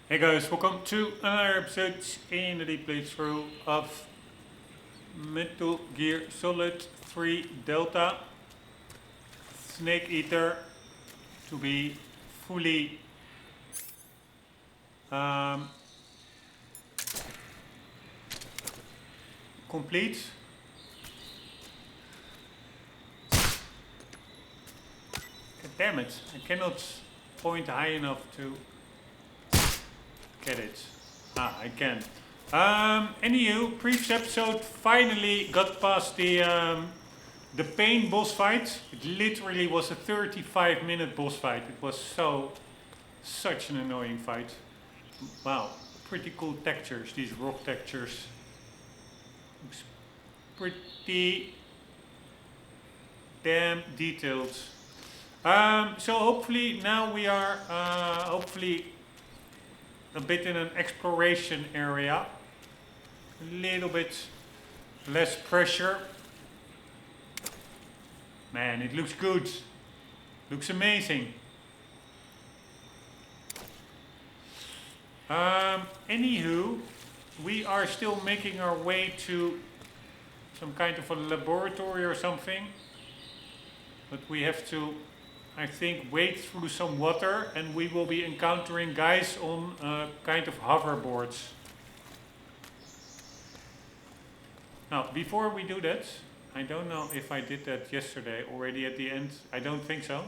Hey guys, welcome to another episode in the deep playthrough of Metal Gear Solid 3 Delta Snake Eater to be fully um, complete. God damn it, I cannot point high enough to get it. Ah, I can. Anywho, previous episode finally got past the pain boss fight. It literally was a 35-minute boss fight. It was such an annoying fight. Wow, pretty cool textures, these rock textures. Looks pretty damn detailed. So hopefully now we are hopefully a bit in an exploration area. A little bit less pressure. Man, it looks good. Looks amazing. Anywho, we are still making our way to some kind of a laboratory or something. But we have to, I think, wade through some water and we will be encountering guys on kind of hoverboards. Now, before we do that, I don't know if I did that yesterday already at the end. I don't think so.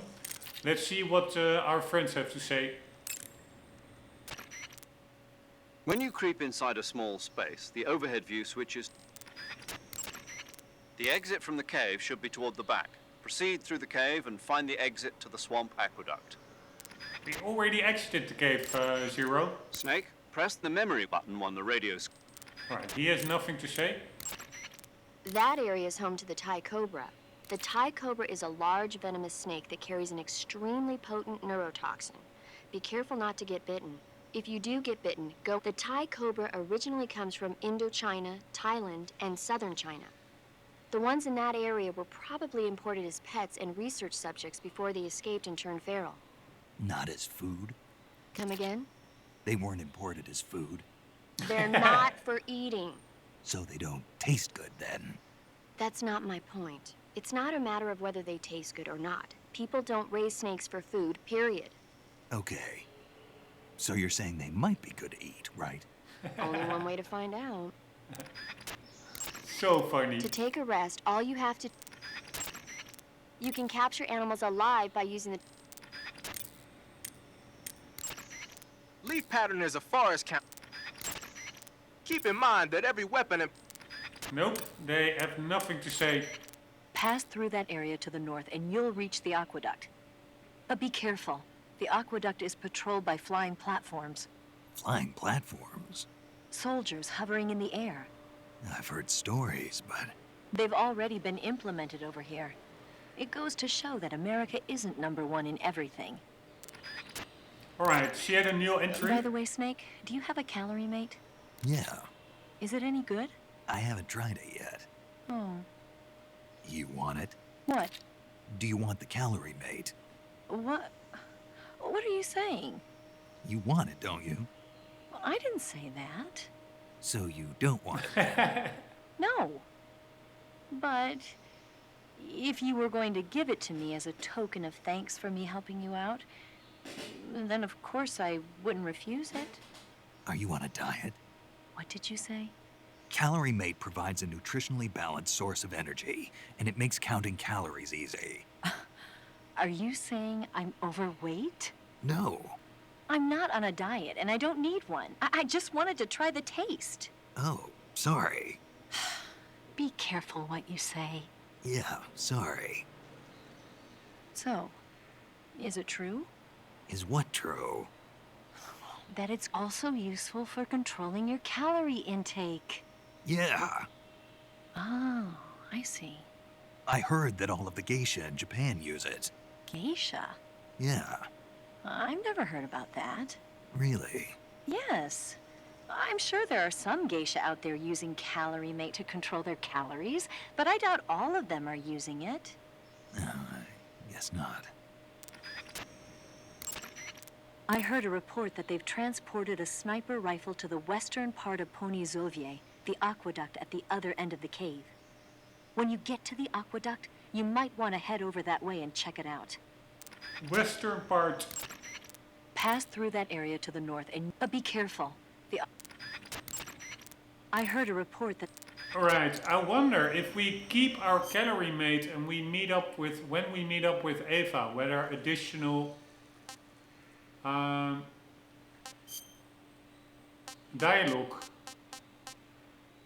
Let's see what our friends have to say. When you creep inside a small space, the overhead view switches. The exit from the cave should be toward the back. Proceed through the cave and find the exit to the swamp aqueduct. We already exited the cave, Zero. Snake, press the memory button on the radio. Alright, he has nothing to say. That area is home to the Thai cobra. The Thai cobra is a large venomous snake that carries an extremely potent neurotoxin. Be careful not to get bitten. If you do get bitten, go. The Thai cobra originally comes from Indochina, Thailand, and southern China. The ones in that area were probably imported as pets and research subjects before they escaped and turned feral. Not as food? Come again? They weren't imported as food. They're not for eating. So they don't taste good then? That's not my point. It's not a matter of whether they taste good or not. People don't raise snakes for food, period. Okay. So you're saying they might be good to eat, right? Only one way to find out. So funny. To take a rest, all you have to... You can capture animals alive by using the... Leaf pattern is a forest count. Keep in mind that every weapon and... Nope, they have nothing to say. Pass through that area to the north and you'll reach the aqueduct. But be careful. The aqueduct is patrolled by flying platforms. Flying platforms? Soldiers hovering in the air. I've heard stories, but... They've already been implemented over here. It goes to show that America isn't #1 in everything. Alright, she had a new entry. By the way, Snake, do you have a calorie mate? Yeah. Is it any good? I haven't tried it yet. Oh. You want it? What? Do you want the calorie mate? What? What are you saying? You want it, don't you? I didn't say that. So you don't want it then? No. But if you were going to give it to me as a token of thanks for me helping you out, then of course I wouldn't refuse it. Are you on a diet? What did you say? Calorie Mate provides a nutritionally balanced source of energy, and it makes counting calories easy. Are you saying I'm overweight? No. I'm not on a diet, and I don't need one. I just wanted to try the taste. Oh, sorry. Be careful what you say. Yeah, sorry. So, is it true? Is what true? That it's also useful for controlling your calorie intake. Yeah. Oh, I see. I heard that all of the geisha in Japan use it. Geisha? Yeah. I've never heard about that. Really? Yes. I'm sure there are some geisha out there using Calorie Mate to control their calories, but I doubt all of them are using it. No, I guess not. I heard a report that they've transported a sniper rifle to the western part of Ponyzovye, the aqueduct at the other end of the cave. When you get to the aqueduct, you might want to head over that way and check it out. Western part. Pass through that area to the north, but be careful. I heard a report that... Alright, I wonder if we keep our calorie mate and we meet up with, when we meet up with Eva, whether additional dialogue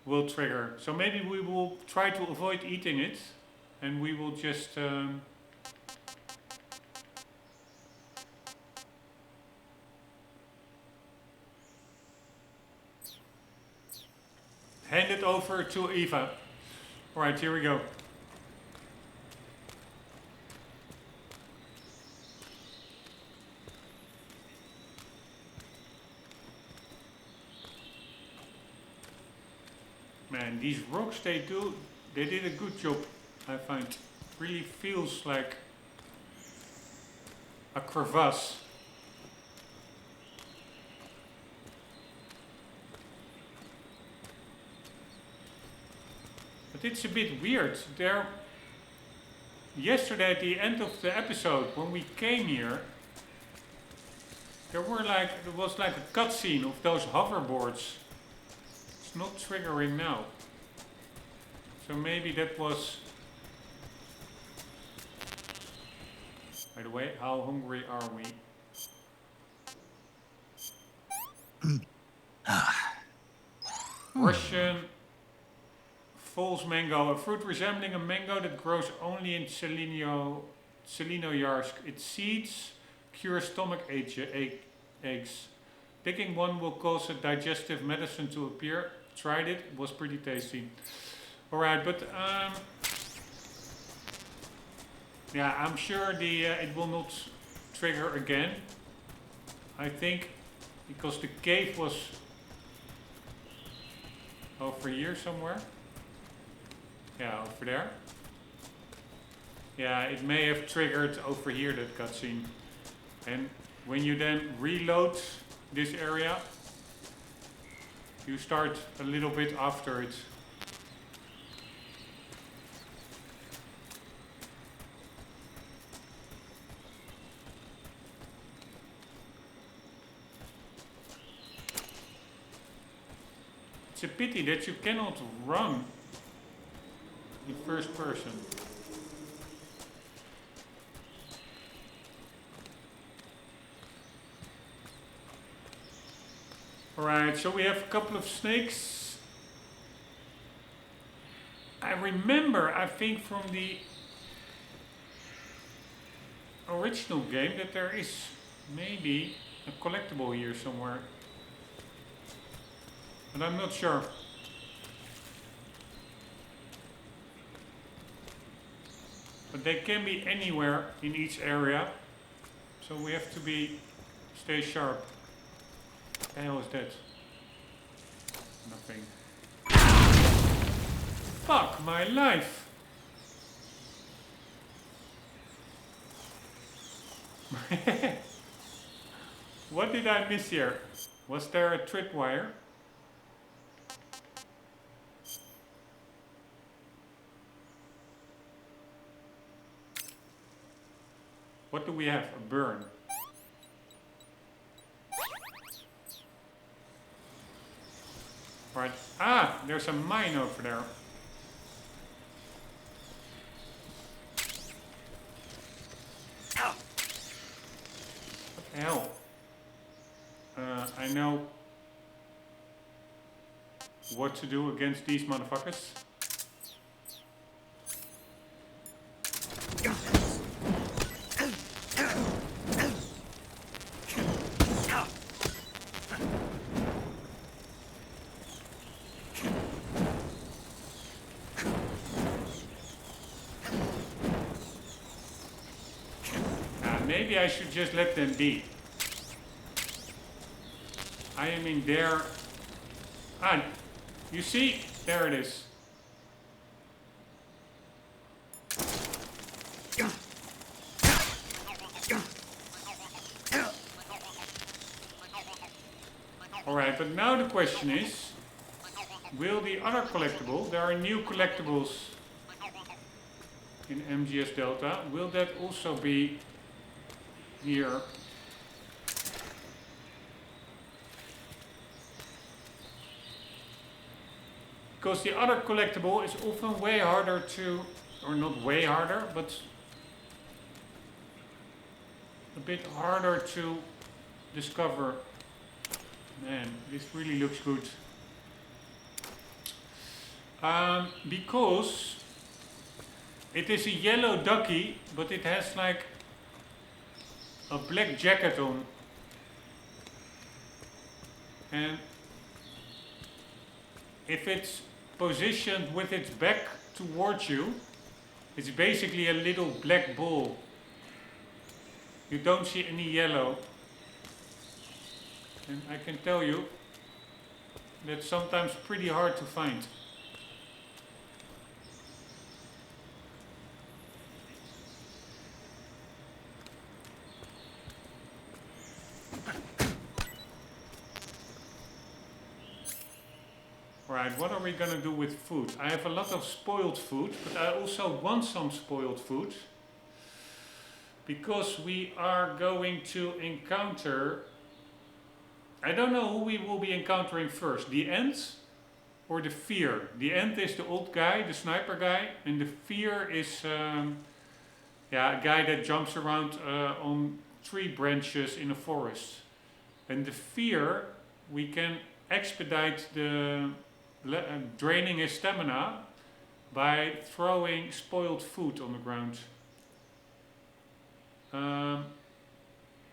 will trigger. So maybe we will try to avoid eating it and we will just hand it over to Eva. Alright, here we go. Man, these rocks they did a good job, I find. Really feels like a crevasse. But it's a bit weird. Yesterday at the end of the episode, when we came here, there was like a cutscene of those hoverboards. It's not triggering now. So maybe that was... By the way, how hungry are we? Russian false mango, a fruit resembling a mango that grows only in Selinoyarsk. Its seeds cure stomach aches. Picking one will cause a digestive medicine to appear. Tried it, it was pretty tasty. Alright, but yeah, I'm sure it will not trigger again. I think because the cave was over here somewhere. Yeah, over there. Yeah, it may have triggered over here, that cutscene. And when you then reload this area, you start a little bit after it. It's a pity that you cannot run in first person. Alright, so we have a couple of snakes. I remember, I think from the original game, that there is maybe a collectible here somewhere. But I'm not sure. But they can be anywhere in each area. So we have to stay sharp. What the hell is that? Nothing. Fuck my life! What did I miss here? Was there a tripwire? What do we have? A burn. Right. Ah, there's a mine over there. What the hell? I know what to do against these motherfuckers. Maybe I should just let them be. I am in there. Ah, you see? There it is. Alright, but now the question is, will the other collectible, there are new collectibles in MGS Delta, will that also be here? Because the other collectible is often way harder to, or not way harder, but a bit harder to discover. Man, this really looks good. Because it is a yellow ducky, but it has like a black jacket on. And if it's positioned with its back towards you, it's basically a little black ball. You don't see any yellow. And I can tell you, that's sometimes pretty hard to find. Alright, what are we gonna do with food? I have a lot of spoiled food, but I also want some spoiled food. Because we are going to encounter... I don't know who we will be encountering first. The Ant or the Fear? The Ant is the old guy, the sniper guy. And the Fear is a guy that jumps around on tree branches in a forest. And the Fear, we can expedite the... draining his stamina by throwing spoiled food on the ground.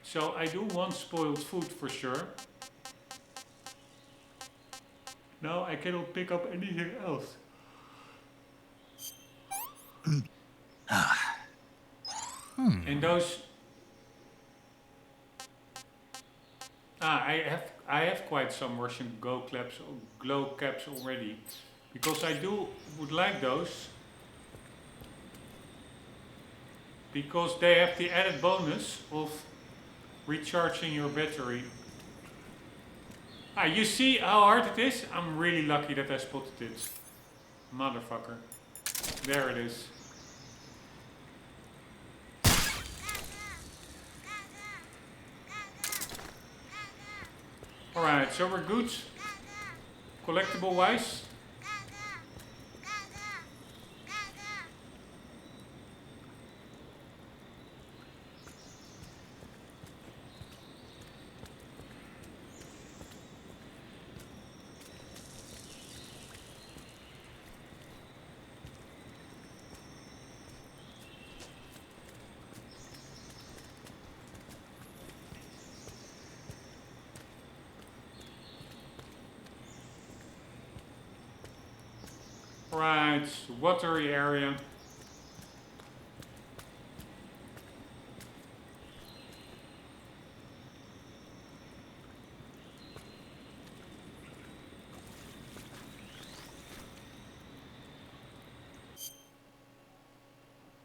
So I do want spoiled food for sure. Now I cannot pick up anything else. And those... I have quite some Russian glow caps already, because I would like those, because they have the added bonus of recharging your battery. You see how hard it is? I'm really lucky that I spotted it. Motherfucker. There it is. Alright, so we're good. Collectible wise. Right, watery area.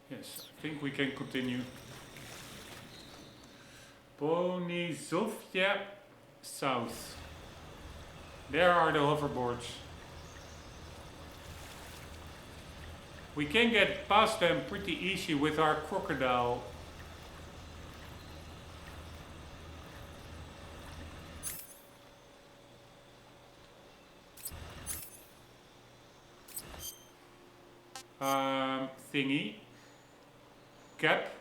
Yes, I think we can continue. Ponizovya South. There are the hoverboards. We can get past them pretty easy with our crocodile. Thingy. Cap.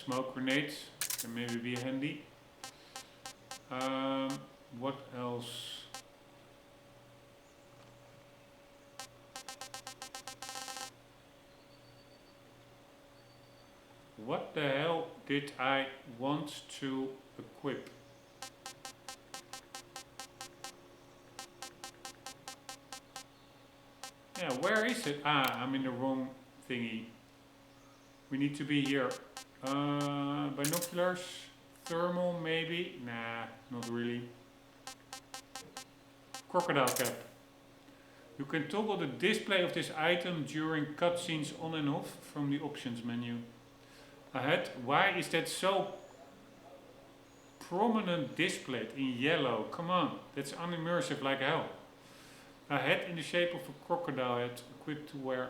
Smoke grenades can maybe be handy. What else? What the hell did I want to equip? Yeah, where is it? I'm in the wrong thingy. We need to be here. Binoculars, thermal maybe? Nah, not really. Crocodile cap. You can toggle the display of this item during cutscenes on and off from the options menu. HUD, why is that so prominent displayed in yellow? Come on, that's unimmersive like hell. A head in the shape of a crocodile head equipped to wear.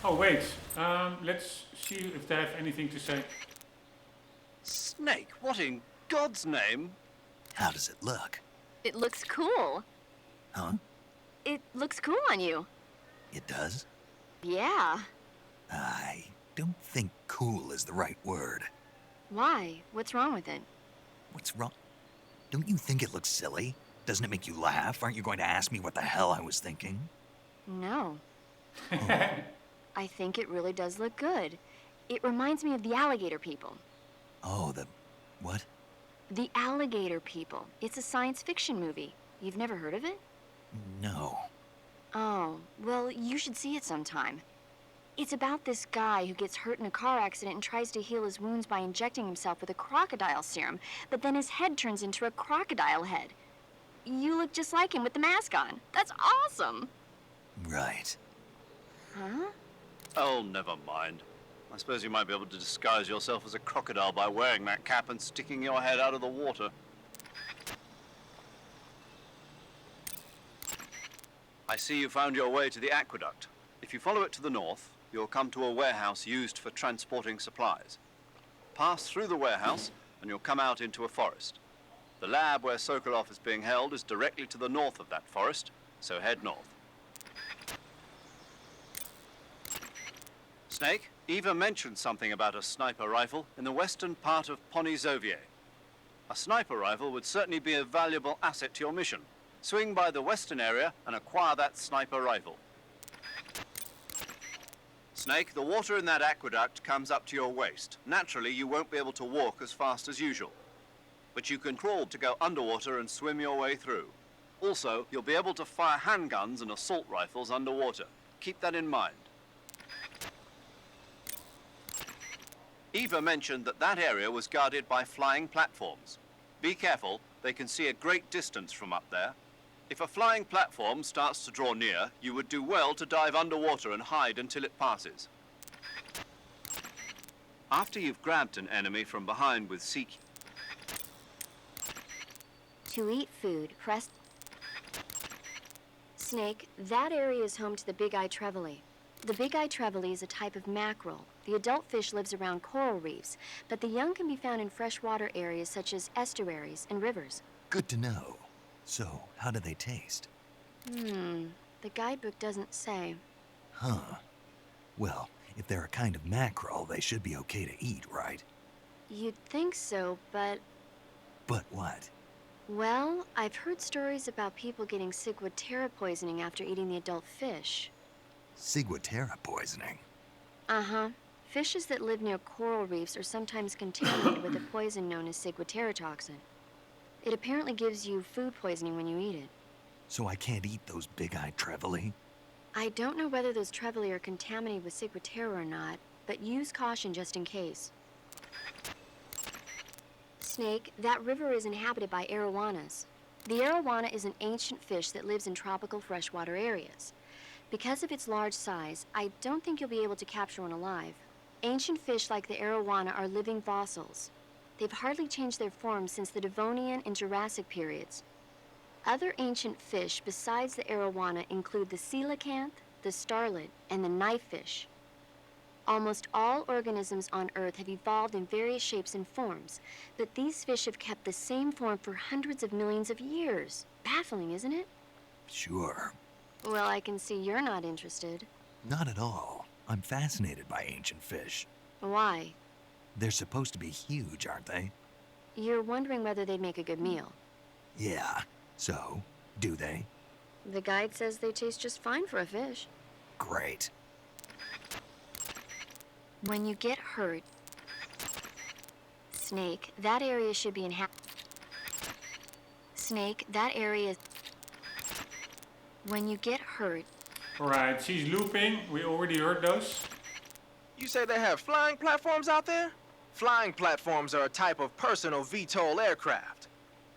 Oh wait, let's see if they have anything to say. Snake, what in God's name? How does it look? It looks cool. Huh? It looks cool on you. It does? Yeah. I don't think cool is the right word. Why? What's wrong with it? What's wrong? Don't you think it looks silly? Doesn't it make you laugh? Aren't you going to ask me what the hell I was thinking? No. Oh, I think it really does look good. It reminds me of the alligator people. oh, the what? The Alligator People. It's a science fiction movie. You've never heard of it? No. Oh, well, you should see it sometime. It's about this guy who gets hurt in a car accident and tries to heal his wounds by injecting himself with a crocodile serum, but then his head turns into a crocodile head. You look just like him with the mask on. That's awesome! Right. Huh? Oh, never mind. I suppose you might be able to disguise yourself as a crocodile by wearing that cap and sticking your head out of the water. I see you found your way to the aqueduct. If you follow it to the north, you'll come to a warehouse used for transporting supplies. Pass through the warehouse and you'll come out into a forest. The lab where Sokolov is being held is directly to the north of that forest, so head north. Snake, Eva mentioned something about a sniper rifle in the western part of Ponizovier. A sniper rifle would certainly be a valuable asset to your mission. Swing by the western area and acquire that sniper rifle. Snake, the water in that aqueduct comes up to your waist. Naturally, you won't be able to walk as fast as usual. But you can crawl to go underwater and swim your way through. Also, you'll be able to fire handguns and assault rifles underwater. Keep that in mind. Eva mentioned that that area was guarded by flying platforms. Be careful, they can see a great distance from up there. If a flying platform starts to draw near, you would do well to dive underwater and hide until it passes. After you've grabbed an enemy from behind with CQ... To eat food, press... Snake, that area is home to the big-eye trevally. The big-eye trevally is a type of mackerel. The adult fish lives around coral reefs, but the young can be found in freshwater areas such as estuaries and rivers. Good to know. So, how do they taste? The guidebook doesn't say. Huh. Well, if they're a kind of mackerel, they should be okay to eat, right? You'd think so, but... But what? Well, I've heard stories about people getting ciguatera poisoning after eating the adult fish. Ciguatera poisoning? Uh-huh. Fishes that live near coral reefs are sometimes contaminated with a poison known as ciguatera toxin. It apparently gives you food poisoning when you eat it. So I can't eat those big-eyed trevally? I don't know whether those trevally are contaminated with ciguatera or not, but use caution just in case. Snake, that river is inhabited by arowanas. The arowana is an ancient fish that lives in tropical freshwater areas. Because of its large size, I don't think you'll be able to capture one alive. Ancient fish like the arowana are living fossils. They've hardly changed their form since the Devonian and Jurassic periods. Other ancient fish besides the arowana include the coelacanth, the starlet, and the knifefish. Almost all organisms on Earth have evolved in various shapes and forms, but these fish have kept the same form for hundreds of millions of years. Baffling, isn't it? Sure. Well, I can see you're not interested. Not at all. I'm fascinated by ancient fish. Why? They're supposed to be huge, aren't they? You're wondering whether they'd make a good meal. Yeah. So, do they? The guide says they taste just fine for a fish. Great. When you get hurt, Snake, that area should be Snake, that area... When you get hurt... Alright, she's looping. We already heard those. You say they have flying platforms out there? Flying platforms are a type of personal VTOL aircraft.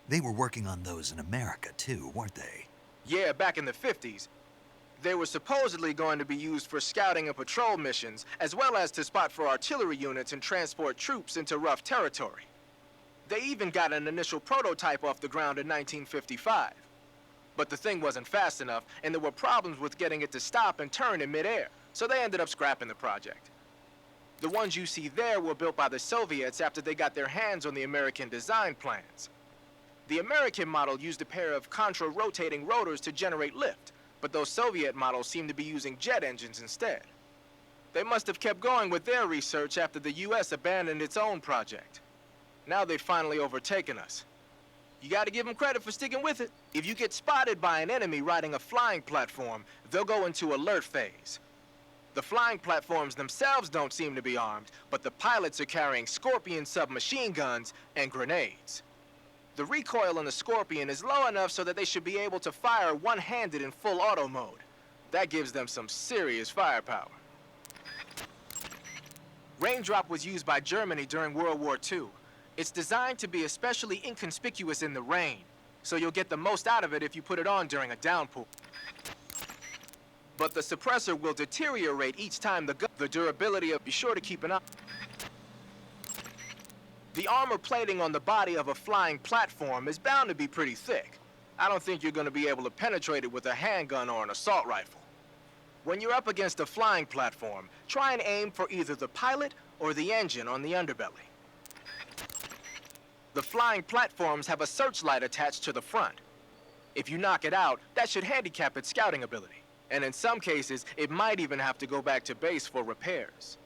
They were working on those in America, too, weren't they? Yeah, back in the 50s. They were supposedly going to be used for scouting and patrol missions, as well as to spot for artillery units and transport troops into rough territory. They even got an initial prototype off the ground in 1955. But the thing wasn't fast enough, and there were problems with getting it to stop and turn in midair, so they ended up scrapping the project. The ones you see there were built by the Soviets after they got their hands on the American design plans. The American model used a pair of contra-rotating rotors to generate lift, but those Soviet models seem to be using jet engines instead. They must have kept going with their research after the US abandoned its own project. Now they've finally overtaken us. You gotta give them credit for sticking with it. If you get spotted by an enemy riding a flying platform, they'll go into alert phase. The flying platforms themselves don't seem to be armed, but the pilots are carrying Scorpion submachine guns and grenades. The recoil on the Scorpion is low enough so that they should be able to fire one-handed in full auto mode. That gives them some serious firepower. Raindrop was used by Germany during World War II. It's designed to be especially inconspicuous in the rain, so you'll get the most out of it if you put it on during a downpour. But the suppressor will deteriorate each time the durability of... Be sure to keep an eye. The armor plating on the body of a flying platform is bound to be pretty thick. I don't think you're going to be able to penetrate it with a handgun or an assault rifle. When you're up against a flying platform, try and aim for either the pilot or the engine on the underbelly. The flying platforms have a searchlight attached to the front. If you knock it out, that should handicap its scouting ability. And in some cases, it might even have to go back to base for repairs.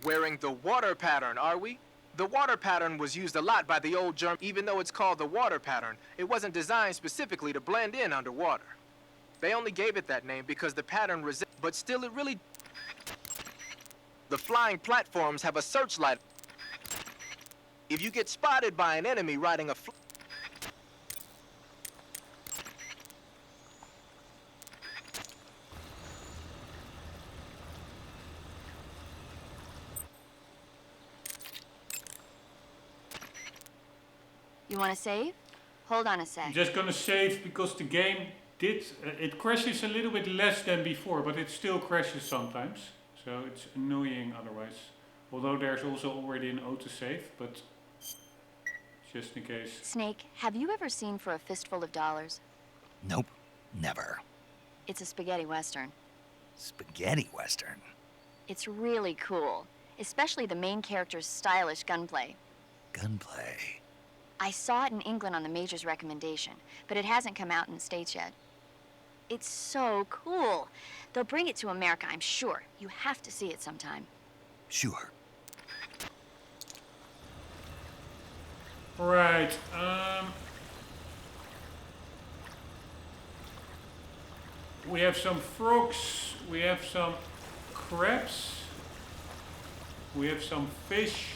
Wearing the water pattern, are we? The water pattern was used a lot by the old German. Even though it's called the water pattern, it wasn't designed specifically to blend in underwater. They only gave it that name because the pattern but still it really... The flying platforms have a searchlight. If you get spotted by an enemy riding a You want to save? Hold on a sec. I'm just gonna save because the game did... it crashes a little bit less than before, but it still crashes sometimes. So it's annoying otherwise. Although there's also already an autosave, but just in case. Snake, have you ever seen For a Fistful of Dollars? Nope. Never. It's a spaghetti western. Spaghetti western? It's really cool, especially the main character's stylish gunplay. Gunplay? I saw it in England on the Major's recommendation, but it hasn't come out in the States yet. It's so cool. They'll bring it to America, I'm sure. You have to see it sometime. Sure. Right, we have some frogs, we have some crabs, we have some fish.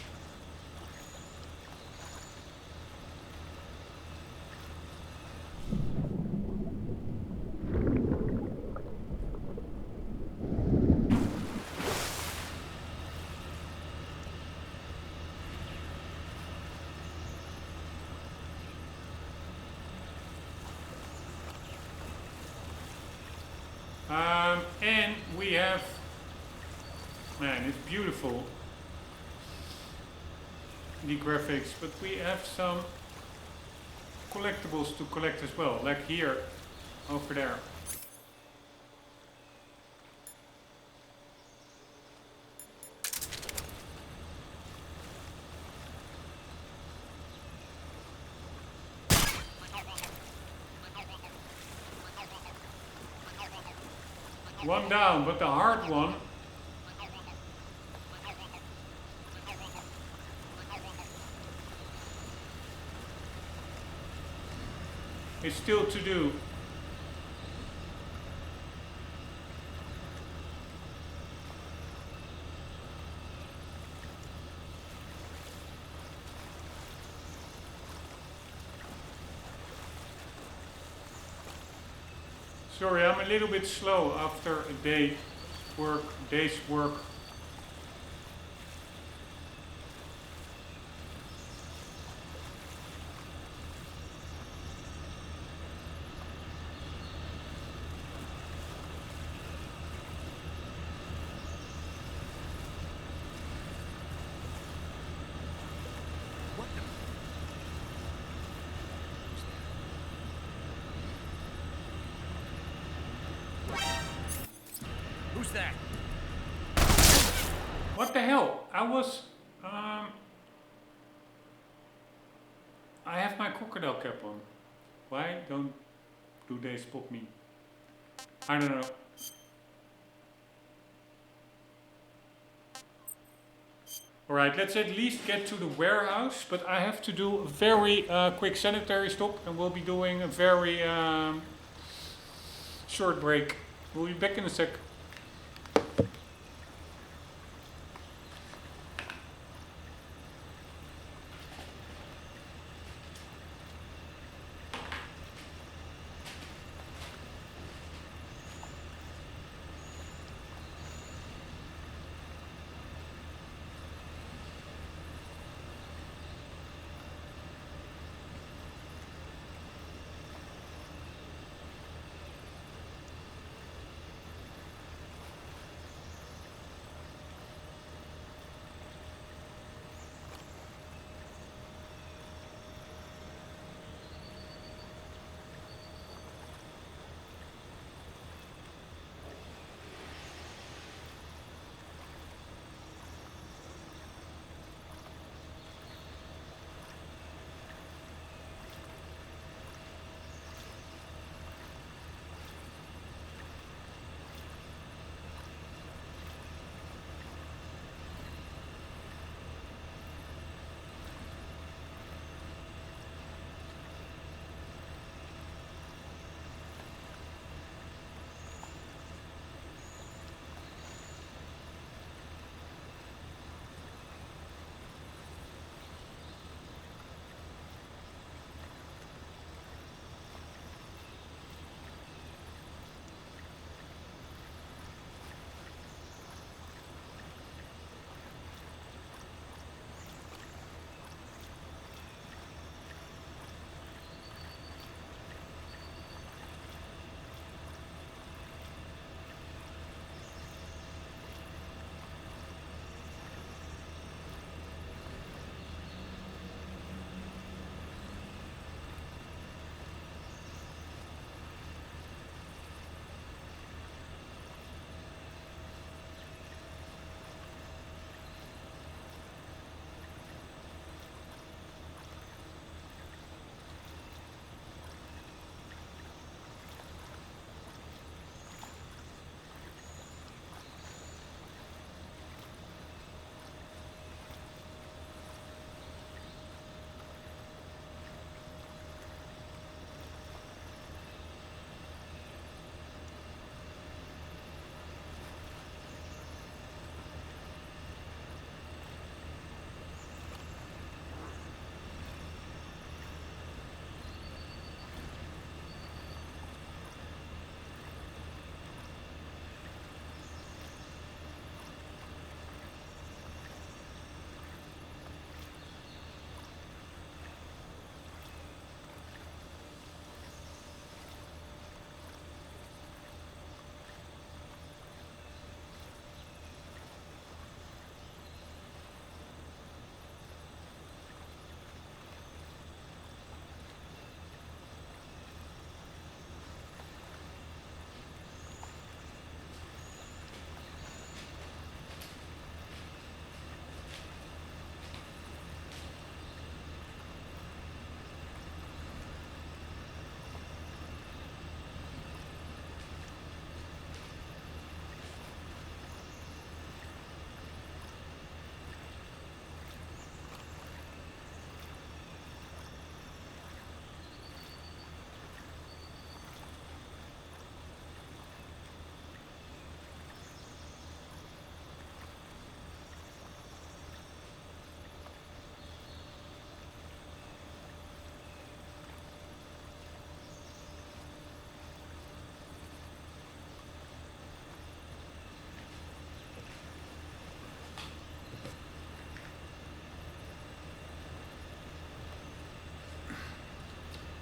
And we have, man, it's beautiful, the graphics, but we have some collectibles to collect as well, like here, over there. One down, but the hard one is still to do. Sorry, I'm a little bit slow after a day's work. What the? Who's that? What the hell? I have my crocodile cap on. Why do they spot me? I don't know. Alright, let's at least get to the warehouse, but I have to do a very quick sanitary stop and we'll be doing a very short break. We'll be back in a sec.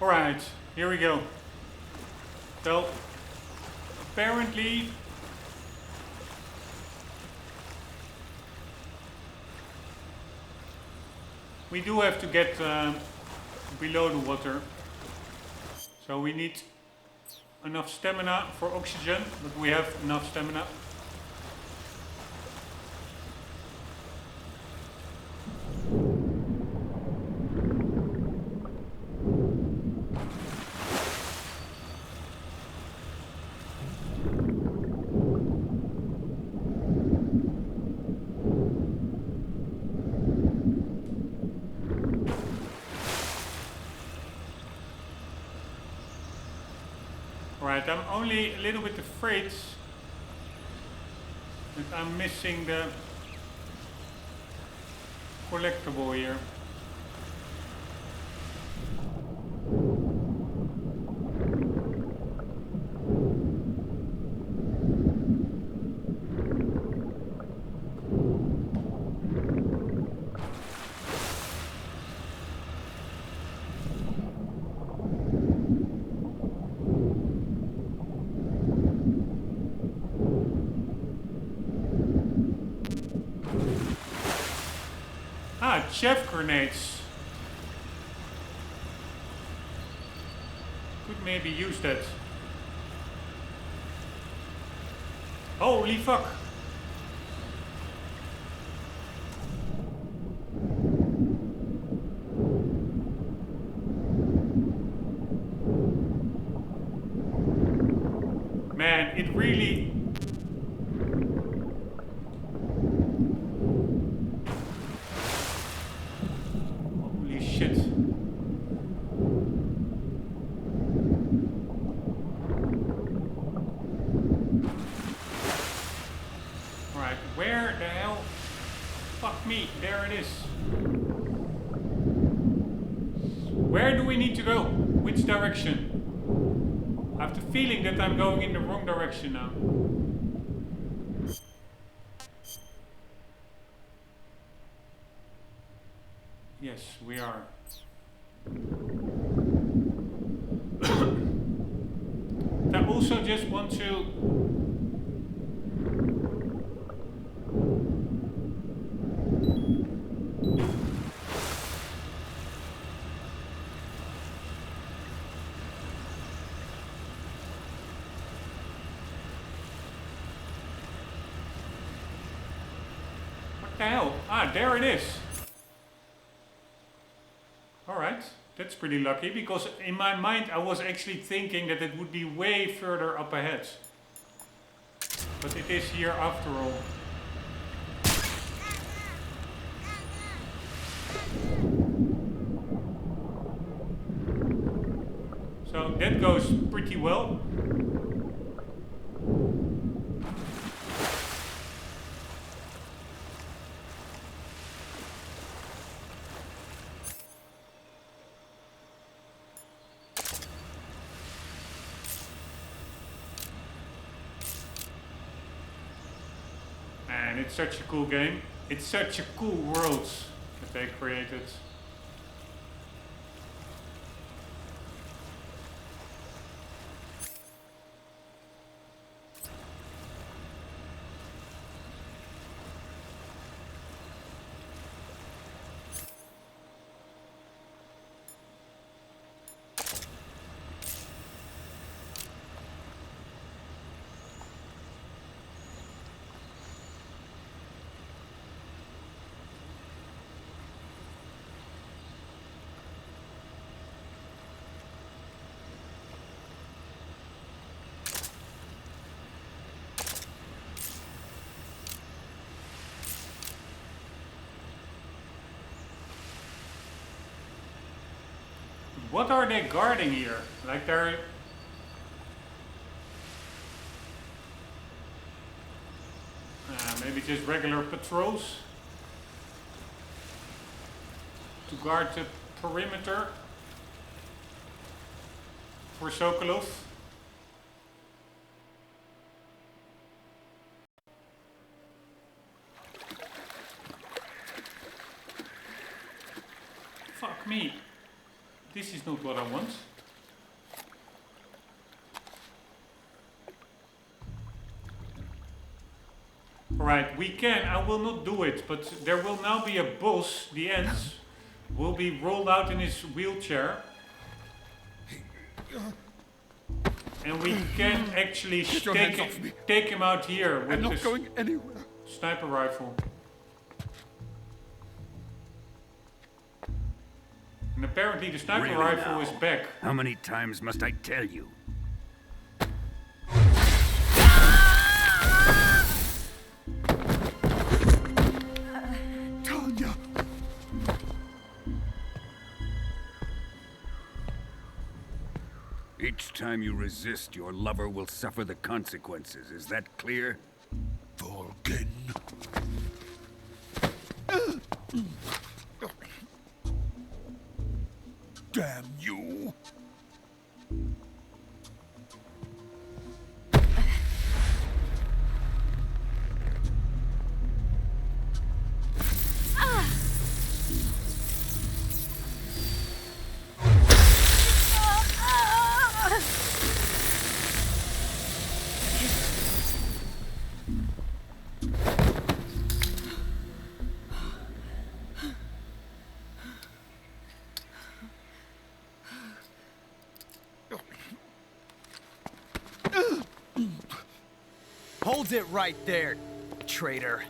Alright, here we go. So, apparently... we do have to get below the water. So we need enough stamina for oxygen, but we have enough stamina. Right, I'm only a little bit afraid that I'm missing the collectible here. Ah, chef grenades. Could maybe use that. Holy fuck. Man, it really... Holy shit. Alright, where the hell? Fuck me, there it is. Where do we need to go? Which direction? I have the feeling that I'm going in the wrong direction now. Yes, we are. I also just want to... What the hell? Ah, there it is. Alright, that's pretty lucky, because in my mind I was actually thinking that it would be way further up ahead. But it is here after all. So that goes pretty well. And it's such a cool game. It's such a cool world that they created. What are they guarding here? Like they're... maybe just regular patrols to guard the perimeter for Sokolov. Fuck me. This is not what I want. Alright, we can. I will not do it, but there will now be a boss. The ends will be rolled out in his wheelchair. And we can actually take him out here with this sniper rifle. And apparently the sniper rifle is back. How many times must I tell you? Tanya! Each time you resist, your lover will suffer the consequences. Is that clear? Volgin. Damn you! Hold it right there, traitor.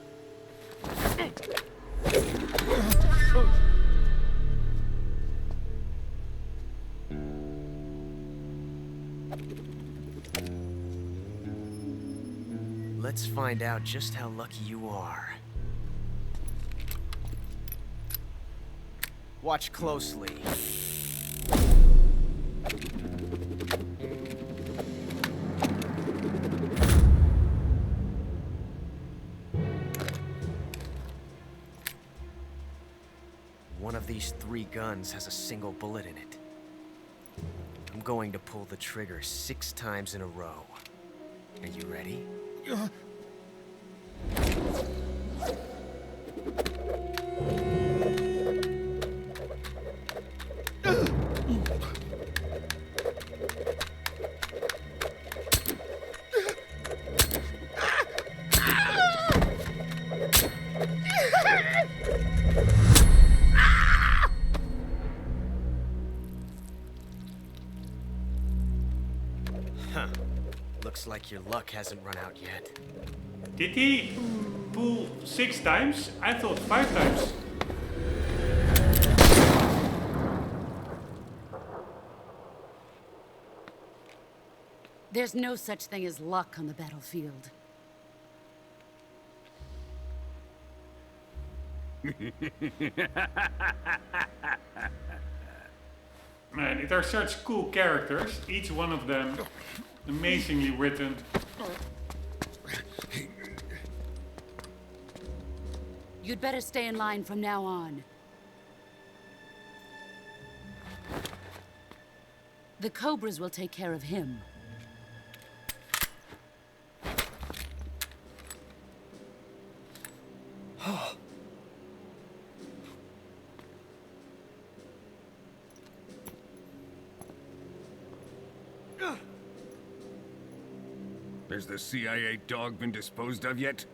Let's find out just how lucky you are. Watch closely. One of these 3 guns has a single bullet in it. I'm going to pull the trigger 6 times in a row. Are you ready? Huh. Looks like your luck hasn't run out yet. Did he pull 6 times? I thought 5 times. There's no such thing as luck on the battlefield. Man, they're such cool characters. Each one of them amazingly written. You'd better stay in line from now on. The Cobras will take care of him. Has the CIA dog been disposed of yet?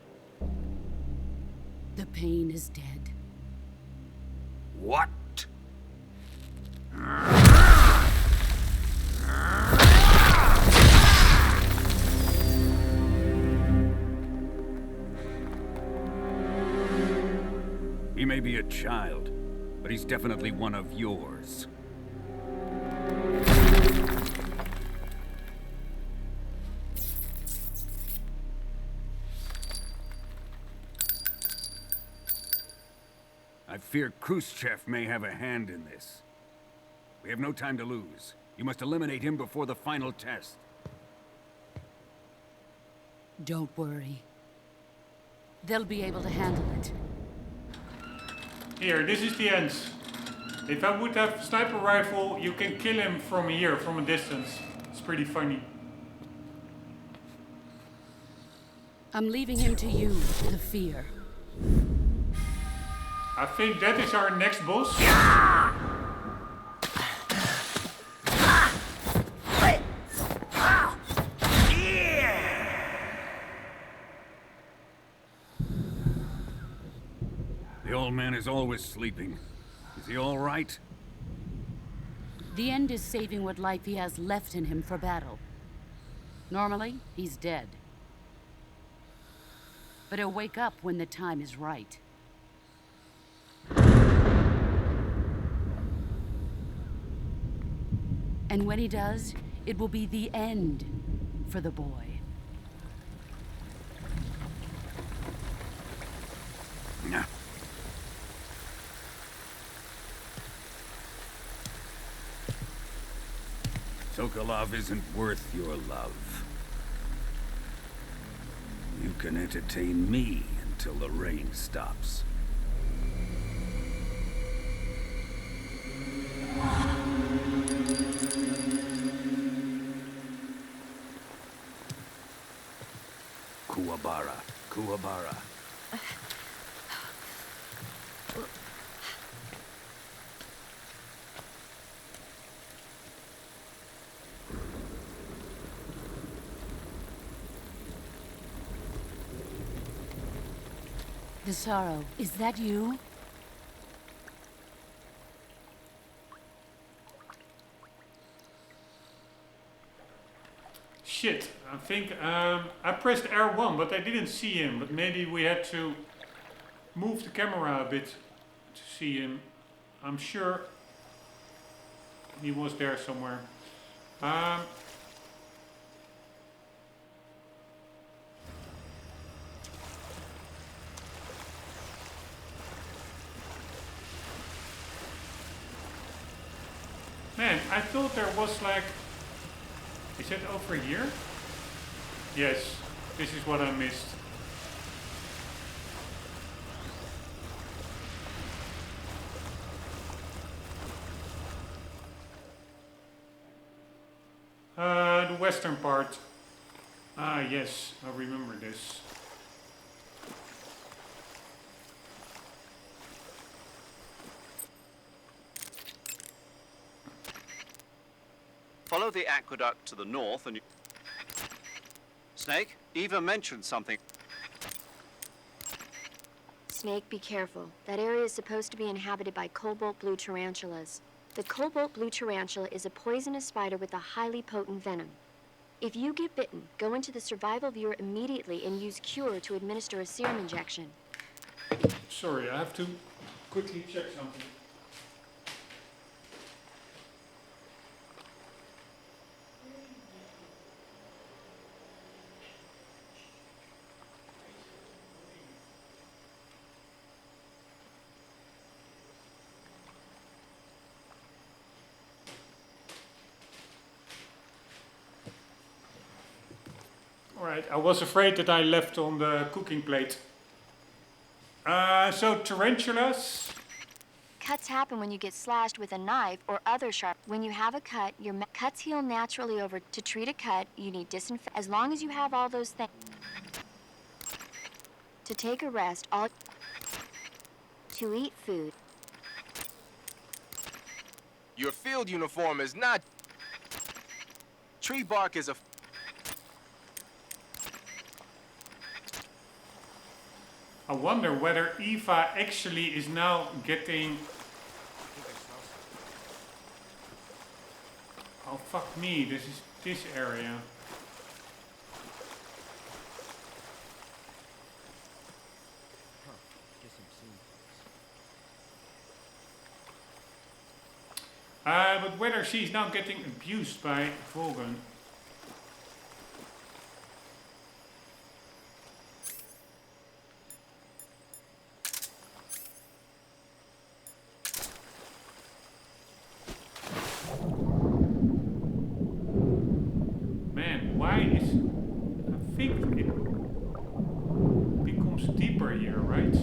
The pain is dead. What? He may be a child, but he's definitely one of yours. I fear Khrushchev may have a hand in this. We have no time to lose. You must eliminate him before the final test. Don't worry. They'll be able to handle it. Here, this is the end. If I would have sniper rifle, you can kill him from here, from a distance. It's pretty funny. I'm leaving him to you, the fear. I think that is our next boss. man is always sleeping. Is he all right? The end is saving what life he has left in him for battle. Normally, he's dead. But he'll wake up when the time is right. And when he does, it will be the end for the boy. Nah. Sokolov isn't worth your love. You can entertain me until the rain stops. Kuwabara, Kuwabara. The Sorrow, is that you? Shit, I think I pressed R1, but I didn't see him. But maybe we had to move the camera a bit to see him. I'm sure he was there somewhere. Man, I thought there was like... Is it over here? Yes, this is what I missed. The western part. Ah, yes, I remember this. Follow the aqueduct to the north and you... Snake, Eva mentioned something. Snake, be careful. That area is supposed to be inhabited by cobalt blue tarantulas. The cobalt blue tarantula is a poisonous spider with a highly potent venom. If you get bitten, go into the survival viewer immediately and use Cure to administer a serum injection. Sorry, I have to quickly check something. Alright, I was afraid that I left on the cooking plate. So tarantulas. Cuts happen when you get slashed with a knife or other sharp. When you have a cut, your cuts heal naturally over. To treat a cut, you need disinfect. As long as you have all those things. To take a rest, to eat food. Your field uniform is not... Tree bark is a... I wonder whether Eva actually is now getting... Oh fuck me, this is this area. But whether she's now getting abused by Volgan. Man, why is... I think it becomes deeper here, right?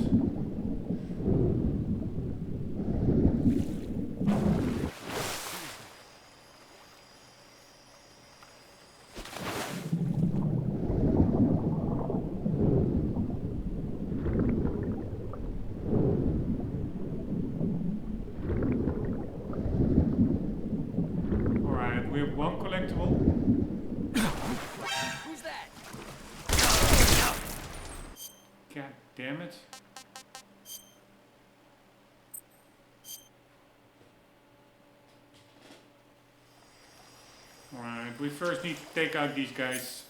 We have one collectible. Who's that? God damn it. Alright, we first need to take out these guys.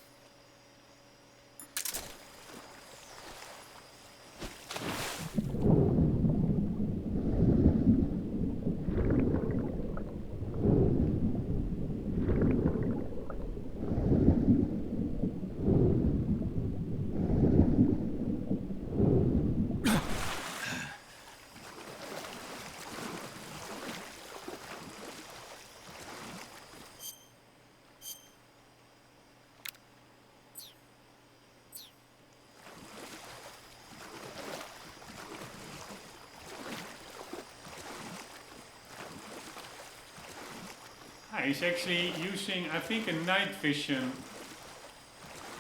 He's actually using, I think, a night vision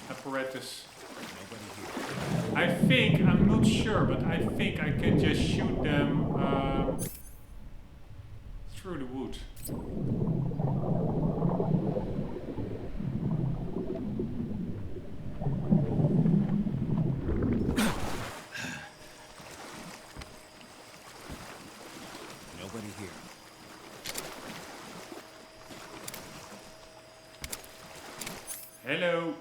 apparatus. I think, I'm not sure, but I think I can just shoot them through the wood. Nobody here. Hello.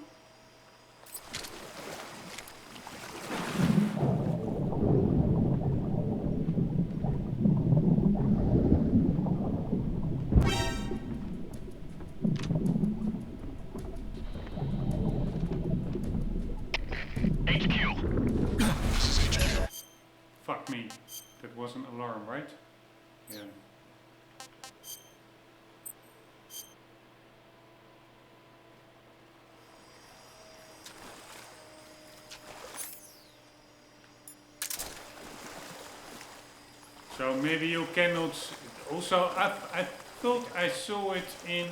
HQ. This is HQ. Fuck me. That was an alarm, right? Yeah. So maybe you cannot. Also, I thought I saw it in.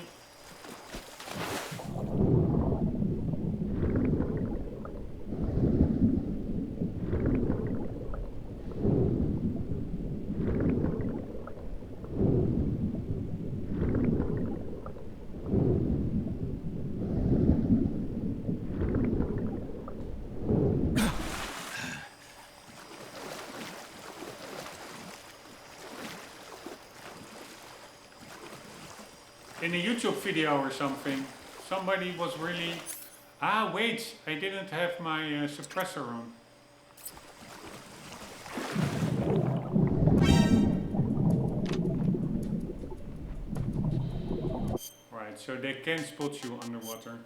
In a YouTube video or something, somebody was really... Ah, wait, I didn't have my suppressor on. Right, so they can spot you underwater.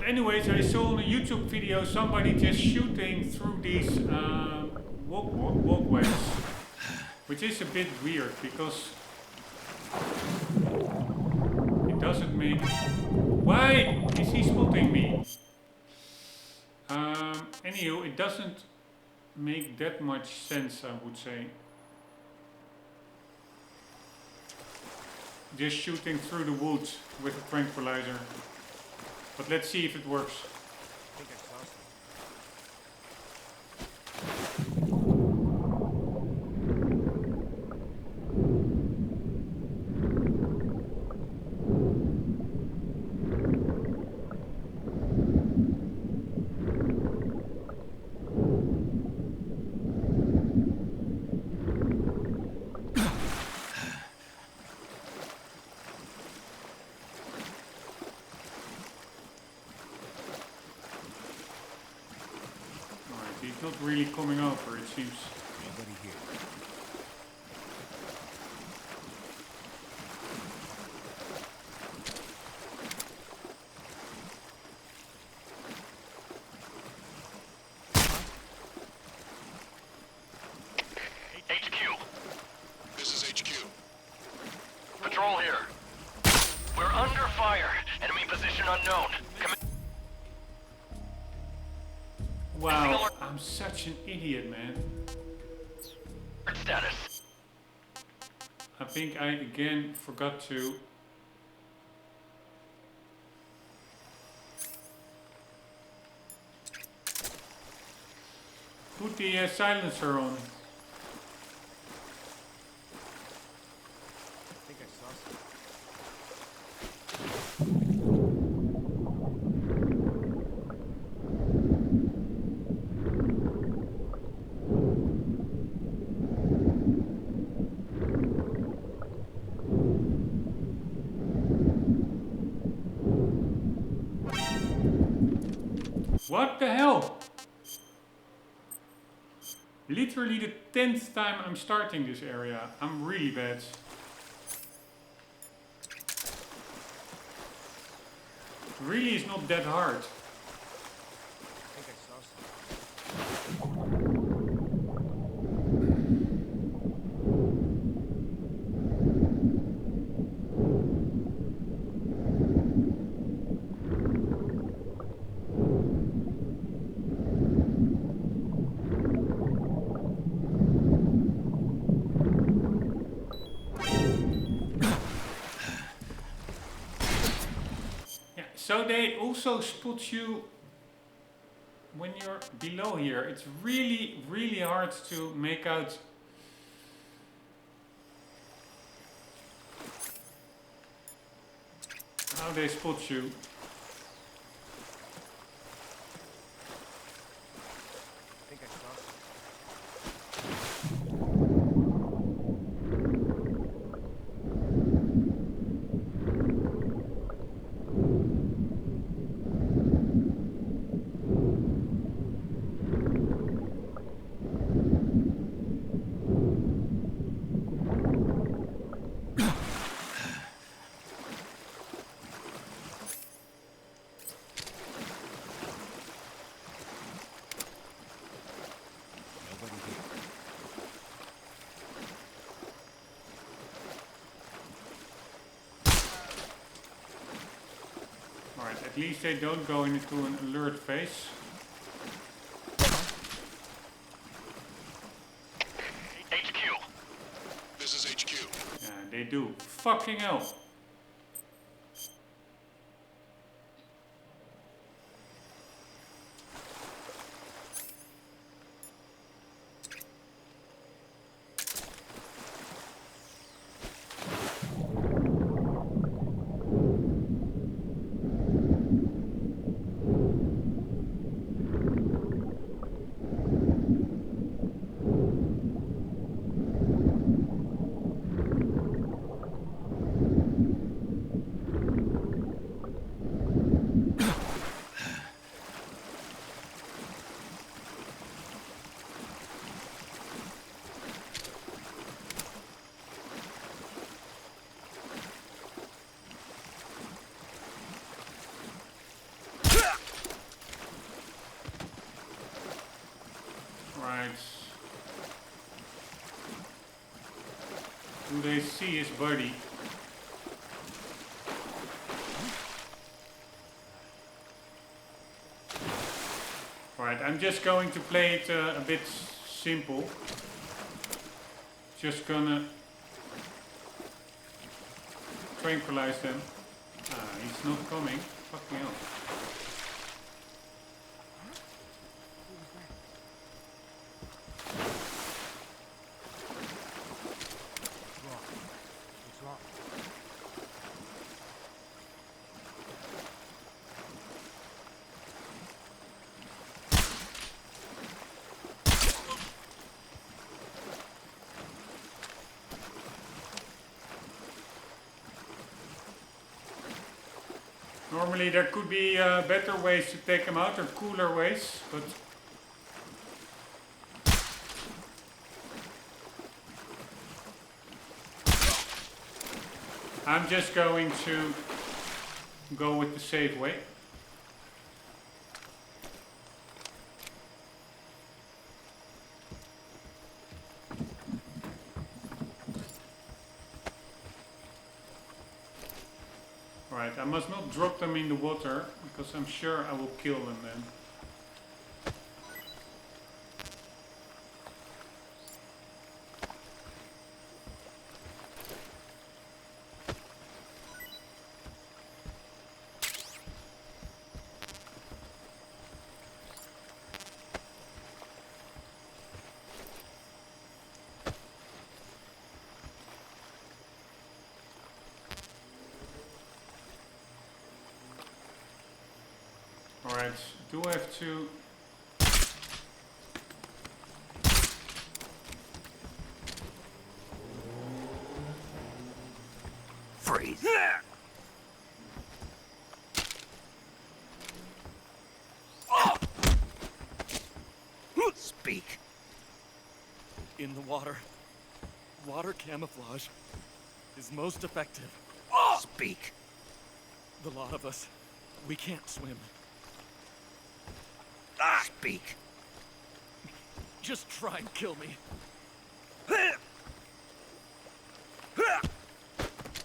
Anyways, I saw in a YouTube video somebody just shooting through these walkways, which is a bit weird because it doesn't make... Why is he spotting me? Anywho, it doesn't make that much sense, I would say. Just shooting through the woods with a tranquilizer. But let's see if it works. Not really coming over, it seems. Nobody here. HQ. This is HQ. Patrol here. We're under fire. Enemy position unknown. Wow, I'm such an idiot, man. Status. I think I again forgot to put the silencer on. I think I saw something. What the hell? Literally the 10th time I'm starting this area. I'm really bad. Really is not that hard. I think I saw something. Yeah, so they also spot you when you're below here. It's really, really hard to make out how they spot you. I think I saw something. Alright, at least they don't go into an alert phase. HQ. This is HQ. Yeah, they do. Fucking hell. Right. Do they see his body? Alright, I'm just going to play it a bit simple. Just gonna tranquilize them. Ah, he's not coming. Fucking hell. What's wrong? Normally there could be better ways to take him out, or cooler ways, but I'm just going to go with the safe way. Right, I must not drop them in the water, because I'm sure I will kill them then. Alright, do I have to... Freeze. Speak. In the water. Water camouflage is most effective. Speak. The lot of us, we can't swim. Speak. Just try and kill me.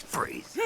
Freeze.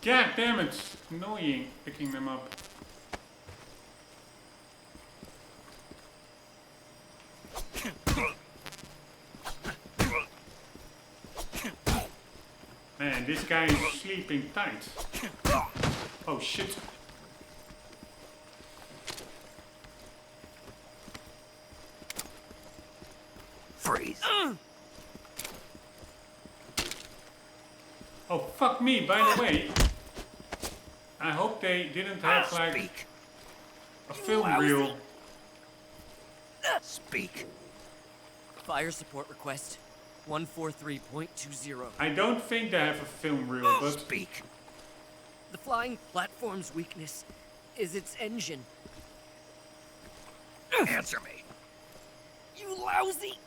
God damn it! Annoying picking them up. Man, this guy is sleeping tight. Oh shit. Freeze. Oh fuck me, by the way. I hope they didn't have like Speak. a film reel. Speak. Fire support request 143.20. I don't think they have a film reel, but Speak. The flying platform's weakness is its engine. Answer me. You lousy!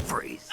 Freeze.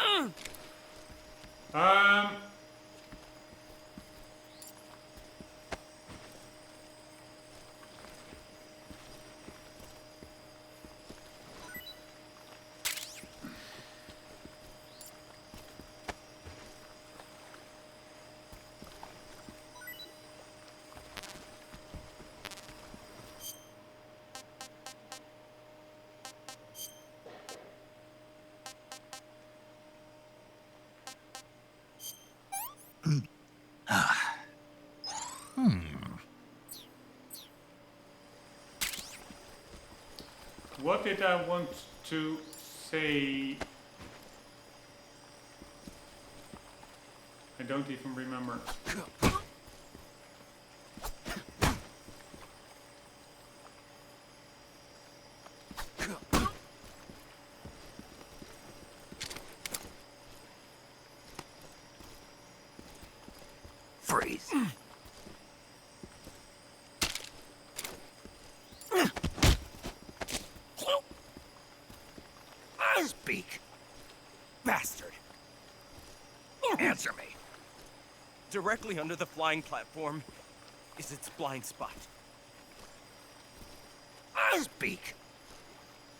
what did I want to say? I don't even remember. Freeze. Speak. Bastard. Answer me. Directly under the flying platform is its blind spot. Speak.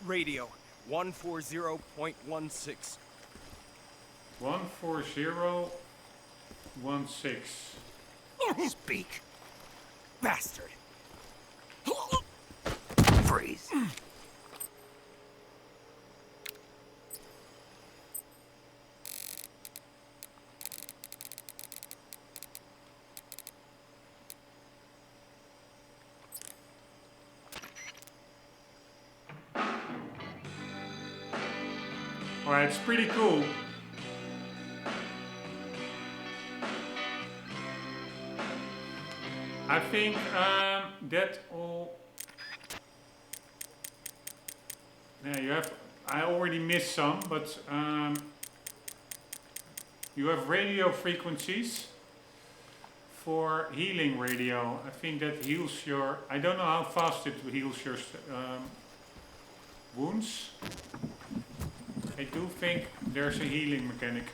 Radio 140.16. 14016. Speak. Bastard. Freeze. Alright, it's pretty cool. I think that all. Yeah, you have. I already missed some, but you have radio frequencies for healing radio. I think that heals your. I don't know how fast it heals your wounds. I do think there's a healing mechanic.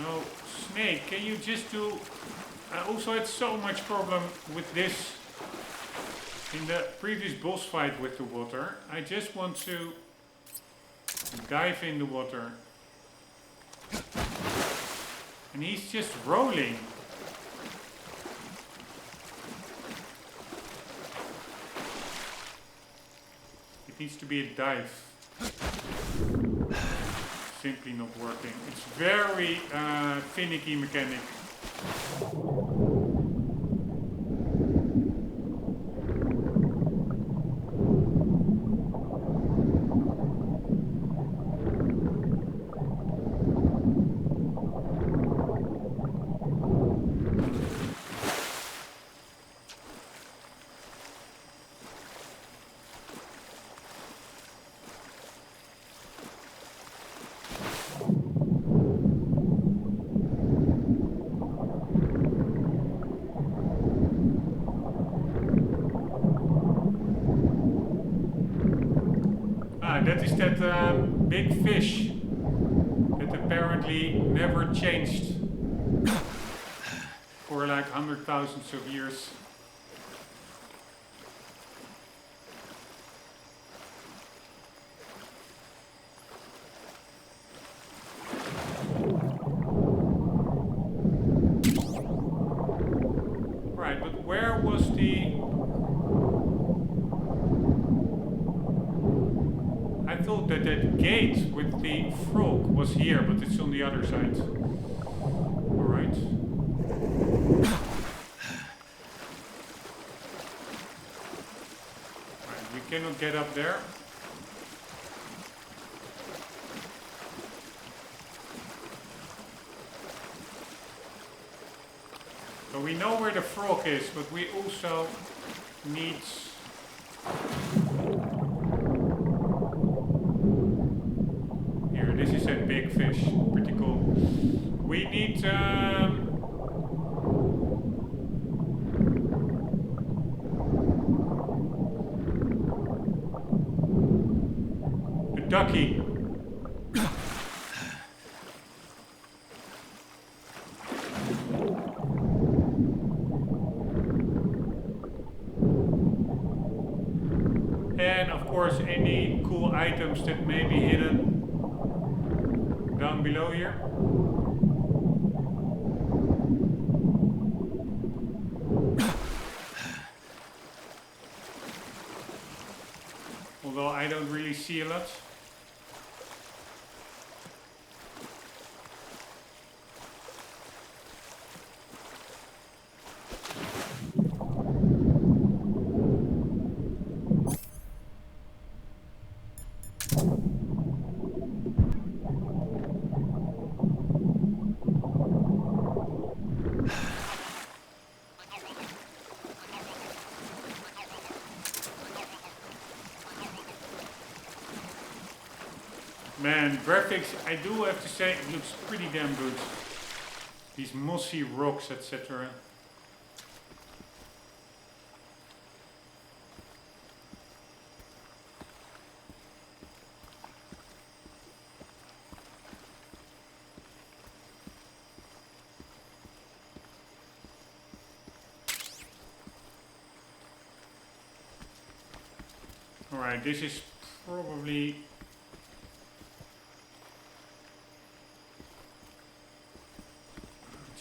No, Snake, can you just do I also had so much problem with this in the previous boss fight with the water. I just want to dive in the water. And he's just rolling. It needs to be a dive. Simply not working. It's very finicky mechanic. That is that big fish that apparently never changed for like thousands of years. Right, but where was the... I thought that that gate with the frog was here, but it's on the other side. Alright. Right, we cannot get up there. So we know where the frog is, but we also need... This is a big fish, pretty cool. We need a ducky. And of course any cool items that may be hidden down below here. Although I don't really see a lot. Man, graphics, I do have to say, it looks pretty damn good. These mossy rocks, etc. Alright, this is probably...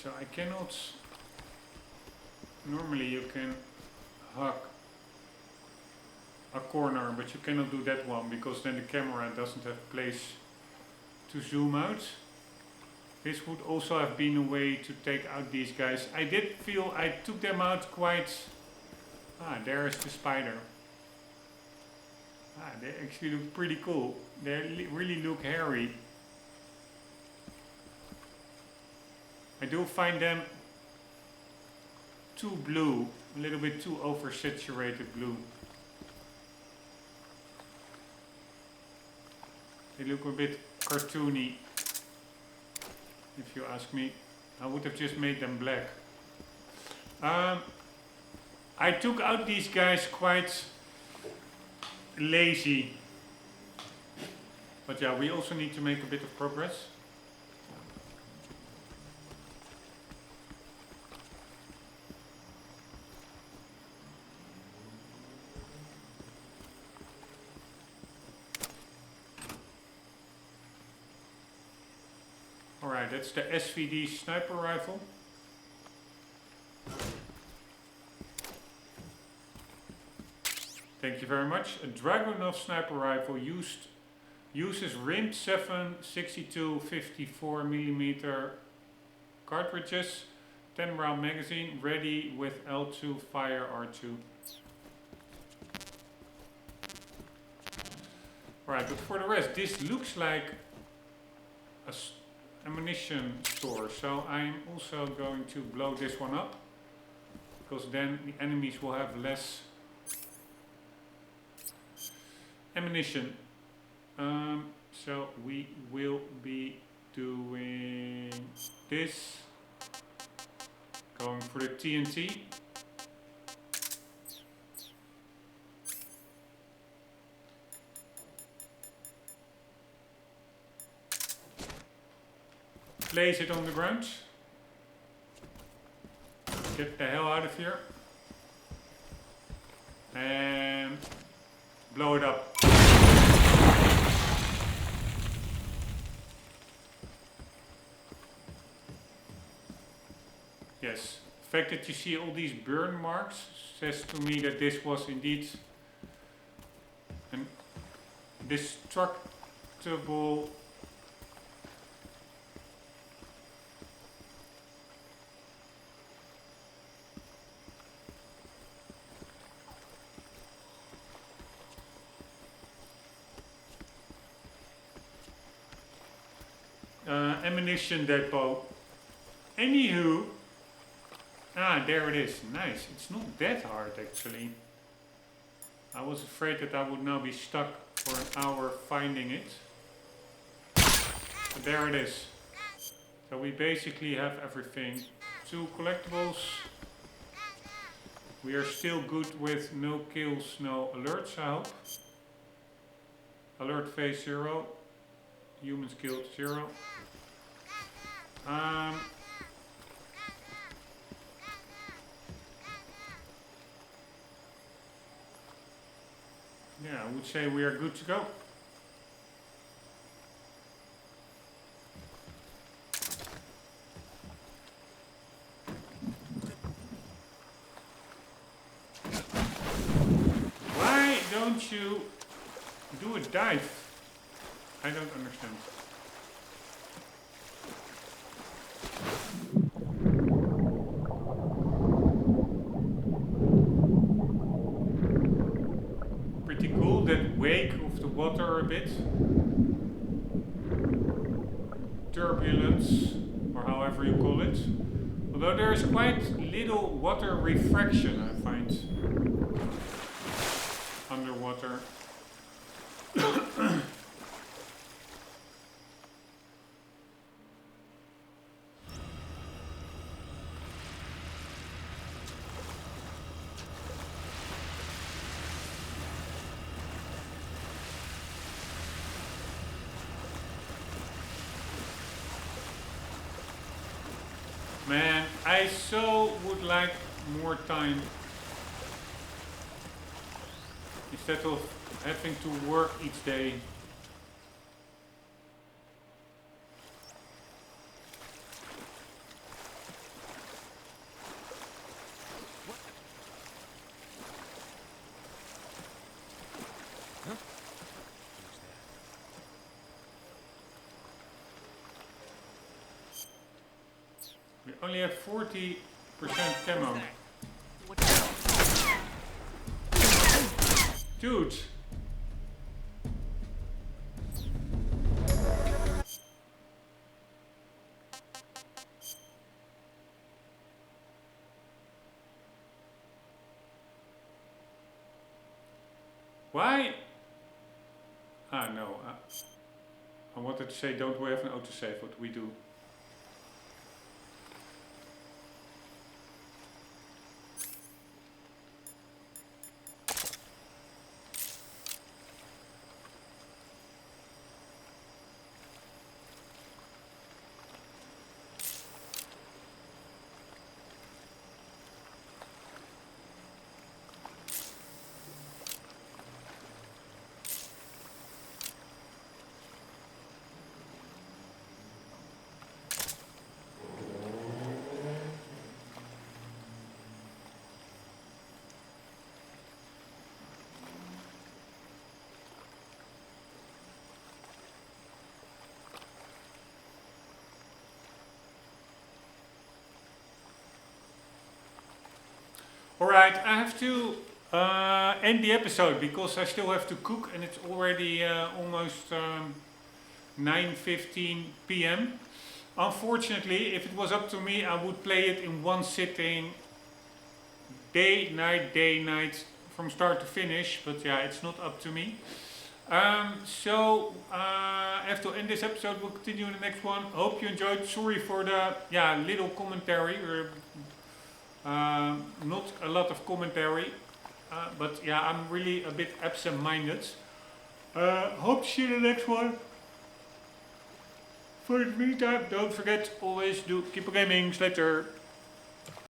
So I cannot... Normally you can hug a corner, but you cannot do that one because then the camera doesn't have place to zoom out. This would also have been a way to take out these guys. I did feel I took them out quite... Ah, there's the spider. Ah, they actually look pretty cool. They really look hairy. I do find them too blue, a little bit too oversaturated blue. They look a bit cartoony, if you ask me. I would have just made them black. I took out these guys quite lazy. But yeah, we also need to make a bit of progress. that's the SVD sniper rifle. Thank you very much. A Dragunov sniper rifle uses Rombbb 7 62 54mm cartridges, 10 round magazine, ready with L2 fire R2. Right, but for the rest, this looks like a ammunition store, so I'm also going to blow this one up, because then the enemies will have less ammunition. So we will be doing this, going for the TNT. Place it on the ground. Get the hell out of here. And blow it up. Yes, the fact that you see all these burn marks says to me that this was indeed an destructible ammunition depot. Anywho, there it is. Nice. It's not that hard actually. I was afraid that I would now be stuck for an hour finding it. But there it is. So we basically have everything. 2 collectibles. We are still good with no kills, no alerts, I hope. Alert phase 0. Humans killed 0. Yeah, I would say we are good to go. Why don't you do a dive? I don't understand. Pretty cool, that wake of the water a bit. Turbulence, or however you call it. Although there is quite little water refraction, I find, underwater. Man, I so would like more time instead of having to work each day. We only have 40% camo. Dude! Why? No. I wanted to say, don't we have an autosave? What we do? Alright, I have to end the episode because I still have to cook and it's already almost 9:15 p.m. Unfortunately, if it was up to me, I would play it in one sitting, day, night, from start to finish, but yeah, it's not up to me. So I have to end this episode. We'll continue in the next one. Hope you enjoyed. Sorry for the little commentary, or not a lot of commentary, but yeah, I'm really a bit absent-minded. Hope to see you in the next one. For the meantime, don't forget, always do keep on gaming. Later.